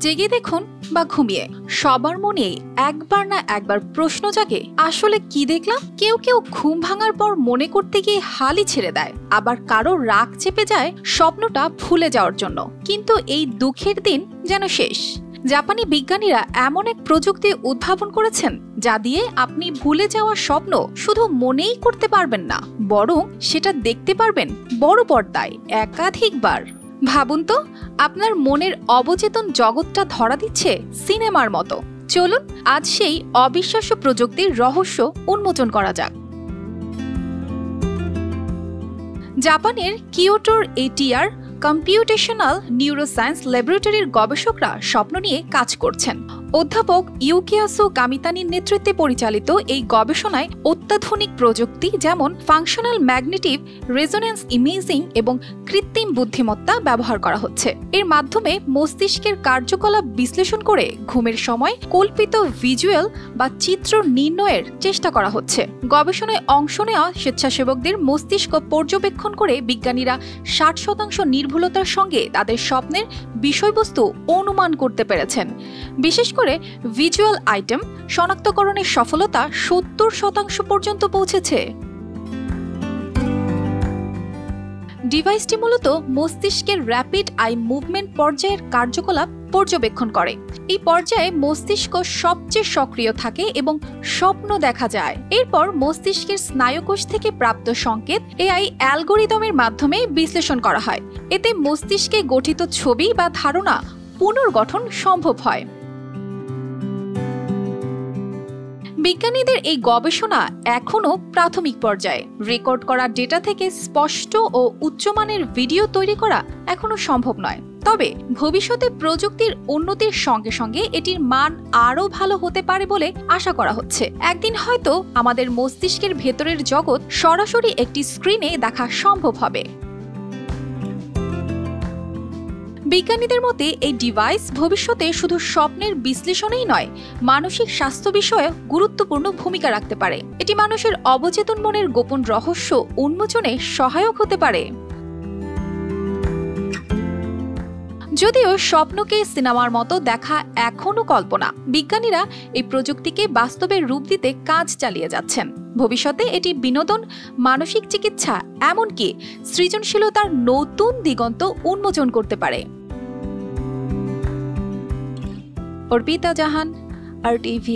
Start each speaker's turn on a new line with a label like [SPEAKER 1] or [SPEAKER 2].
[SPEAKER 1] জেগে দেখুন বা ঘুমিয়ে সবার মনে একবার না একবার প্রশ্ন জাগে, আসলে কি দেখলাম। কেউ কেউ ঘুম ভাঙার পর মনে করতে গিয়ে হালই ছেড়ে দেয়, আবার কারো রাগ চেপে যায় স্বপ্নটা ভুলে যাওয়ার জন্য। কিন্তু এই দুঃখের দিন যেন শেষ। জাপানি বিজ্ঞানীরা এমন এক প্রযুক্তি উদ্ভাবন করেছেন যা দিয়ে আপনি ভুলে যাওয়া স্বপ্ন শুধু মনেই করতে পারবেন না, বরং সেটা দেখতে পারবেন বড় পর্দায় একাধিকবার। ভাবুন তো, আপনার মনের অবচেতন জগৎটা ধরা দিচ্ছে সিনেমার মতো। চলুন আজ সেই অবিশ্বাস্য প্রযুক্তির রহস্য উন্মোচন করা যাক। জাপানের কিয়োটোর এটিআর কম্পিউটেশনাল নিউরোসায়েন্স ল্যাবরেটরির গবেষকরা স্বপ্ন নিয়ে কাজ করছেন। অধ্যাপক ইউকিয়াসু কামিতানির নেতৃত্বে পরিচালিত এই গবেষণায় অত্যাধুনিক প্রযুক্তি যেমন ফাংশনাল ম্যাগনেটিক রেজোন্যান্স ইমেজিং এবং কৃত্রিম বুদ্ধিমত্তা ব্যবহার করা হচ্ছে। এর মাধ্যমে মস্তিষ্কের কার্যকলাপ বিশ্লেষণ করে ঘুমের সময় কল্পিত ভিজুয়াল বা চিত্র নির্ণয়ের চেষ্টা করা হচ্ছে। গবেষণায় অংশ নেওয়া স্বেচ্ছাসেবকদের মস্তিষ্ক পর্যবেক্ষণ করে বিজ্ঞানীরা 60% নির্ভুলতার সঙ্গে তাদের স্বপ্নের বিষয়বস্তু অনুমান করতে পেরেছেন। বিশেষ করে ভিজুয়াল আইটেম শনাক্তকরণের সফলতা 70% পর্যন্ত পৌঁছেছে। ডিভাইসটি মূলত মস্তিষ্কের র্যাপিড আই মুভমেন্ট পর্যায়ের কার্যকলাপ পর্যবেক্ষণ করে। এই পর্যায়ে মস্তিষ্ক সবচেয়ে সক্রিয় থাকে এবং স্বপ্ন দেখা যায়। এরপর মস্তিষ্কের স্নায়ুকোষ থেকে প্রাপ্ত সংকেত এআই অ্যালগোরিদমের মাধ্যমে বিশ্লেষণ করা হয়। এতে মস্তিষ্কে গঠিত ছবি বা ধারণা পুনর্গঠন সম্ভব হয়। বিজ্ঞানীদের এই গবেষণা এখনও প্রাথমিক পর্যায়ে। রেকর্ড করা ডেটা থেকে স্পষ্ট ও উচ্চমানের ভিডিও তৈরি করা এখনো সম্ভব নয়। তবে ভবিষ্যতে প্রযুক্তির উন্নতির সঙ্গে সঙ্গে এটির মান আরও ভালো হতে পারে বলে আশা করা হচ্ছে। একদিন হয়তো আমাদের মস্তিষ্কের ভেতরের জগৎ সরাসরি একটি স্ক্রিনে দেখা সম্ভব হবে। বিজ্ঞানীদের মতে এই ডিভাইস ভবিষ্যতে শুধু স্বপ্নের বিশ্লেষণেই নয়, মানসিক স্বাস্থ্য বিষয়ে গুরুত্বপূর্ণ ভূমিকা রাখতে পারে। এটি মানুষের অবচেতন মনের গোপন রহস্য উন্মোচনে সহায়ক হতে পারে। যদিও স্বপ্নকে সিনেমার মতো দেখা এখনো কল্পনা, বিজ্ঞানীরা এই প্রযুক্তিকে বাস্তবের রূপ দিতে কাজ চালিয়ে যাচ্ছেন। ভবিষ্যতে এটি বিনোদন, মানসিক চিকিৎসা, এমনকি সৃজনশীলতার নতুন দিগন্ত উন্মোচন করতে পারে। অর্পিতা জাহান, RTV।